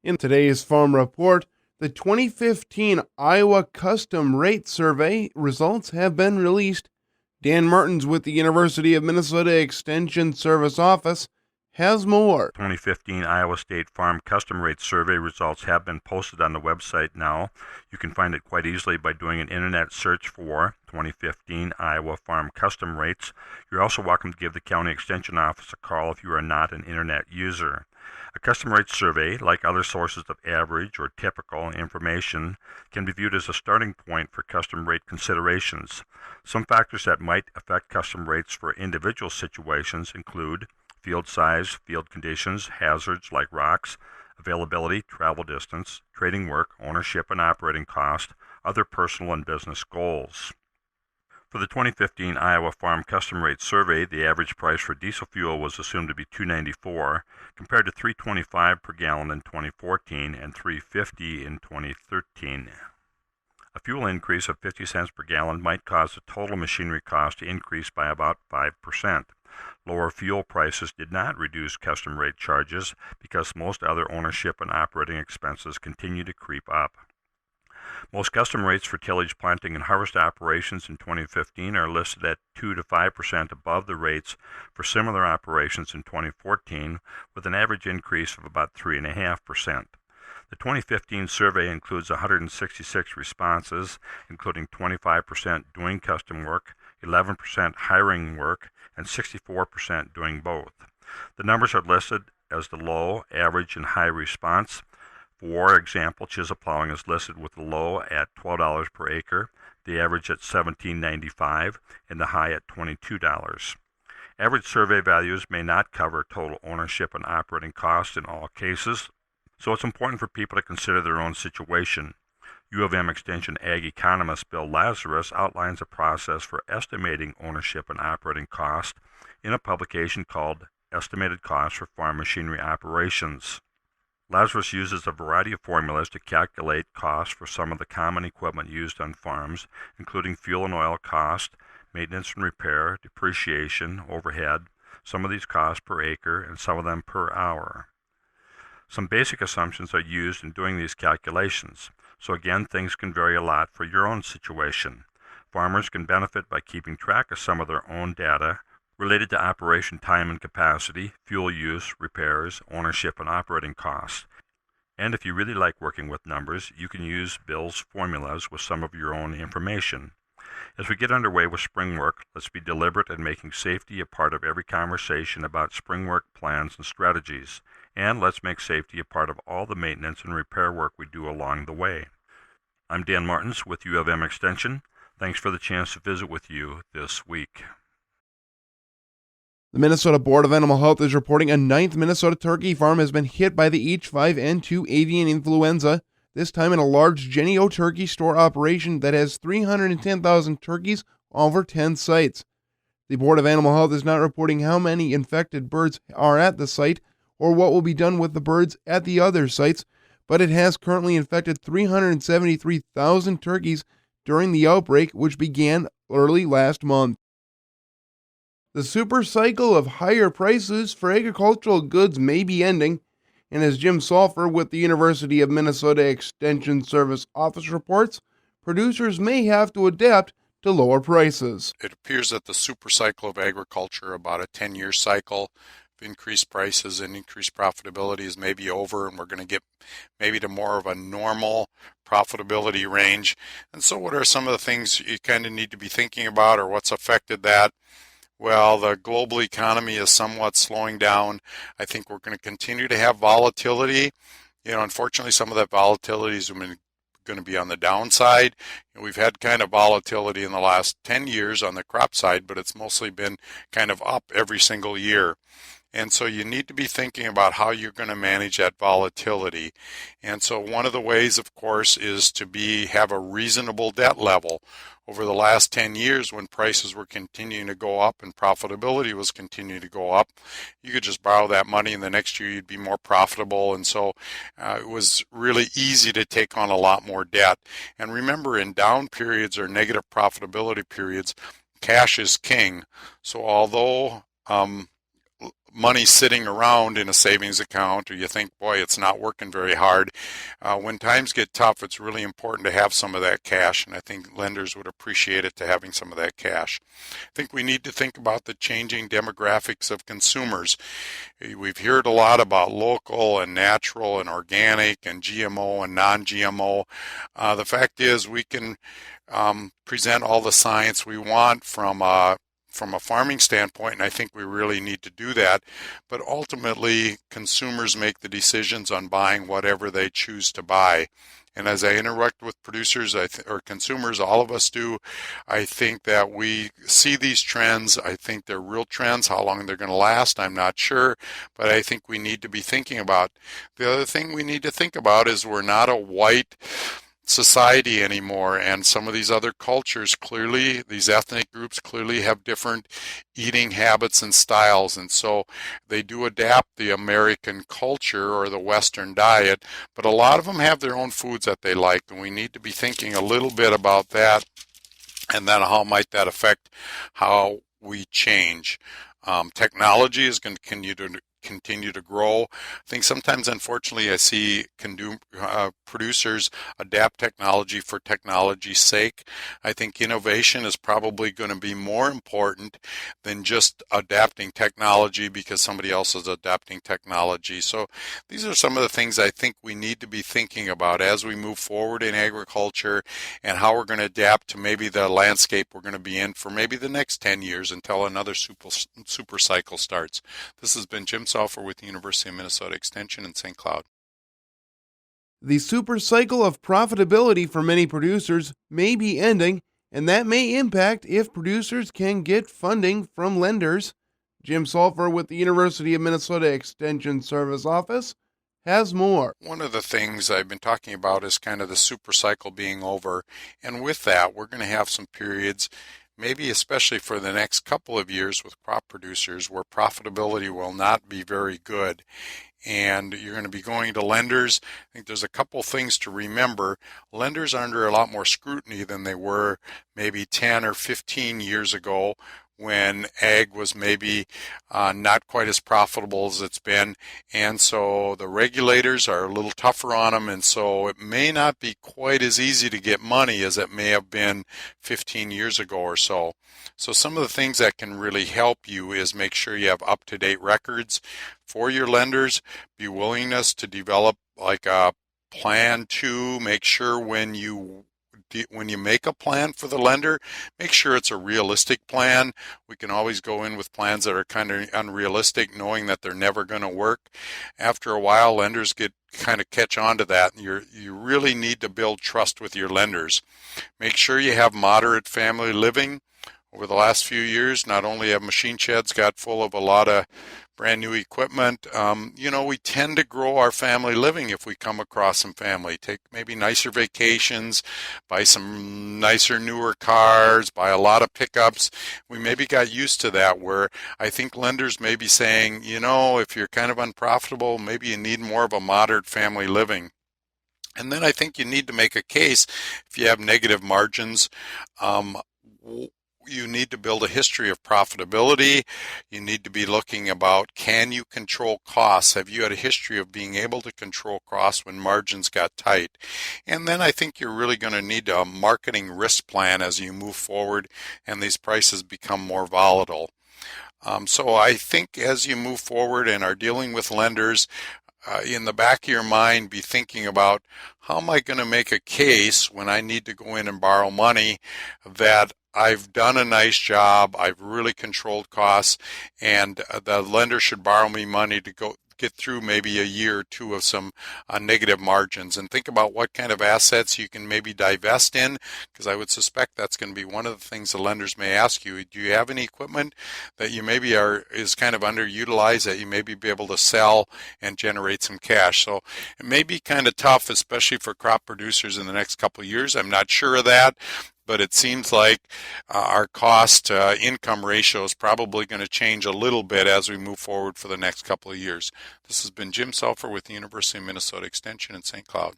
In today's Farm Report, the 2015 Iowa Custom Rate Survey results have been released. Dan Martins with the University of Minnesota Extension Service Office has more. 2015 Iowa State Farm Custom Rate Survey results have been posted on the website now. You can find it quite easily by doing an internet search for 2015 Iowa Farm Custom Rates. You're also welcome to give the County Extension Office a call if you are not an internet user. A custom rate survey, like other sources of average or typical information, can be viewed as a starting point for custom rate considerations. Some factors that might affect custom rates for individual situations include field size, field conditions, hazards like rocks, availability, travel distance, trading work, ownership and operating cost, other personal and business goals. For the 2015 Iowa Farm Custom Rate Survey, the average price for diesel fuel was assumed to be $2.94, compared to $3.25 per gallon in 2014 and $3.50 in 2013. A fuel increase of 50 cents per gallon might cause the total machinery cost to increase by about 5%. Lower fuel prices did not reduce custom rate charges because most other ownership and operating expenses continue to creep up. Most custom rates for tillage, planting, and harvest operations in 2015 are listed at 2 to 5% above the rates for similar operations in 2014, with an average increase of about 3.5%. The 2015 survey includes 166 responses, including 25% doing custom work, 11% hiring work, and 64% doing both. The numbers are listed as the low, average, and high response. For example, chisel plowing is listed with the low at $12 per acre, the average at $17.95, and the high at $22. Average survey values may not cover total ownership and operating costs in all cases, so it's important for people to consider their own situation. U of M Extension Ag economist Bill Lazarus outlines a process for estimating ownership and operating cost in a publication called Estimated Costs for Farm Machinery Operations. Lazarus uses a variety of formulas to calculate costs for some of the common equipment used on farms, including fuel and oil cost, maintenance and repair, depreciation, overhead, some of these costs per acre, and some of them per hour. Some basic assumptions are used in doing these calculations, so again, things can vary a lot for your own situation. Farmers can benefit by keeping track of some of their own data related to operation time and capacity, fuel use, repairs, ownership, and operating costs. And if you really like working with numbers, you can use Bill's formulas with some of your own information. As we get underway with spring work, let's be deliberate in making safety a part of every conversation about spring work plans and strategies, and let's make safety a part of all the maintenance and repair work we do along the way. I'm Dan Martins with U of M Extension. Thanks for the chance to visit with you this week. The Minnesota Board of Animal Health is reporting a ninth Minnesota turkey farm has been hit by the H5N2 avian influenza, this time in a large Jennie-O turkey store operation that has 310,000 turkeys over 10 sites. The Board of Animal Health is not reporting how many infected birds are at the site or what will be done with the birds at the other sites, but it has currently infected 373,000 turkeys during the outbreak, which began early last month. The super cycle of higher prices for agricultural goods may be ending, and as Jim Salfer with the University of Minnesota Extension Service Office reports, producers may have to adapt to lower prices. It appears that the super cycle of agriculture, about a 10-year cycle of increased prices and increased profitability, is maybe over, and we're going to get maybe to more of a normal profitability range. And so what are some of the things you kind of need to be thinking about, or what's affected that? Well, the global economy is somewhat slowing down. I think we're going to continue to have volatility. Unfortunately, some of that volatility is going to be on the downside. We've had kind of volatility in the last 10 years on the crop side, but it's mostly been kind of up every single year. And so you need to be thinking about how you're going to manage that volatility. And so one of the ways, of course, is to have a reasonable debt level. Over the last 10 years, when prices were continuing to go up and profitability was continuing to go up, you could just borrow that money and the next year you'd be more profitable. And so it was really easy to take on a lot more debt. And remember, in down periods or negative profitability periods, cash is king. So although money sitting around in a savings account, or you think, boy, it's not working very hard. When times get tough, it's really important to have some of that cash, and I think lenders would appreciate it to having some of that cash. I think we need to think about the changing demographics of consumers. We've heard a lot about local and natural and organic and GMO and non-GMO. The fact is we can present all the science we want from a farming standpoint, and I think we really need to do that. But ultimately, consumers make the decisions on buying whatever they choose to buy. And as I interact with producers or consumers, all of us do, I think that we see these trends. I think they're real trends. How long they're going to last, I'm not sure. But I think we need to be thinking about. The other thing we need to think about is we're not a white society anymore, and some of these other cultures clearly, these ethnic groups clearly have different eating habits and styles, and so they do adapt the American culture or the Western diet, but a lot of them have their own foods that they like, and we need to be thinking a little bit about that, and then how might that affect how we change. Technology is going to continue to grow. I think sometimes, unfortunately, I see producers adapt technology for technology's sake. I think innovation is probably going to be more important than just adapting technology because somebody else is adapting technology. So these are some of the things I think we need to be thinking about as we move forward in agriculture, and how we're going to adapt to maybe the landscape we're going to be in for maybe the next 10 years until another super cycle starts. This has been Jim Salfer with the University of Minnesota Extension in St. Cloud. The super cycle of profitability for many producers may be ending, and that may impact if producers can get funding from lenders. Jim Salfer with the University of Minnesota Extension Service Office has more. One of the things I've been talking about is kind of the super cycle being over, and with that, we're going to have some periods, maybe especially for the next couple of years with crop producers, where profitability will not be very good. And you're going to be going to lenders. I think there's a couple things to remember. Lenders are under a lot more scrutiny than they were maybe 10 or 15 years ago, when ag was maybe not quite as profitable as it's been, and so the regulators are a little tougher on them, and so it may not be quite as easy to get money as it may have been 15 years ago or so. So some of the things that can really help you is make sure you have up-to-date records for your lenders, be willingness to develop like a plan to make sure when you make a plan for the lender, make sure it's a realistic plan. We can always go in with plans that are kind of unrealistic, knowing that they're never going to work. After a while, lenders kind of catch on to that, and you really need to build trust with your lenders. Make sure you have moderate family living. Over the last few years, not only have machine sheds got full of a lot of brand new equipment, we tend to grow our family living if we come across some family. Take maybe nicer vacations, buy some nicer, newer cars, buy a lot of pickups. We maybe got used to that, where I think lenders may be saying, if you're kind of unprofitable, maybe you need more of a moderate family living. And then I think you need to make a case if you have negative margins. You need to build a history of profitability. You need to be looking about, can you control costs? Have you had a history of being able to control costs when margins got tight? And then I think you're really going to need a marketing risk plan as you move forward and these prices become more volatile. So I think as you move forward and are dealing with lenders, in the back of your mind, be thinking about, how am I going to make a case when I need to go in and borrow money that I've done a nice job, I've really controlled costs, and the lender should borrow me money to get through maybe a year or two of some negative margins, and think about what kind of assets you can maybe divest in, because I would suspect that's going to be one of the things the lenders may ask you. Do you have any equipment that you maybe is kind of underutilized that you maybe be able to sell and generate some cash? So it may be kind of tough, especially for crop producers in the next couple of years. I'm not sure of that, but it seems like our cost-income ratio is probably going to change a little bit as we move forward for the next couple of years. This has been Jim Salfer with the University of Minnesota Extension in St. Cloud.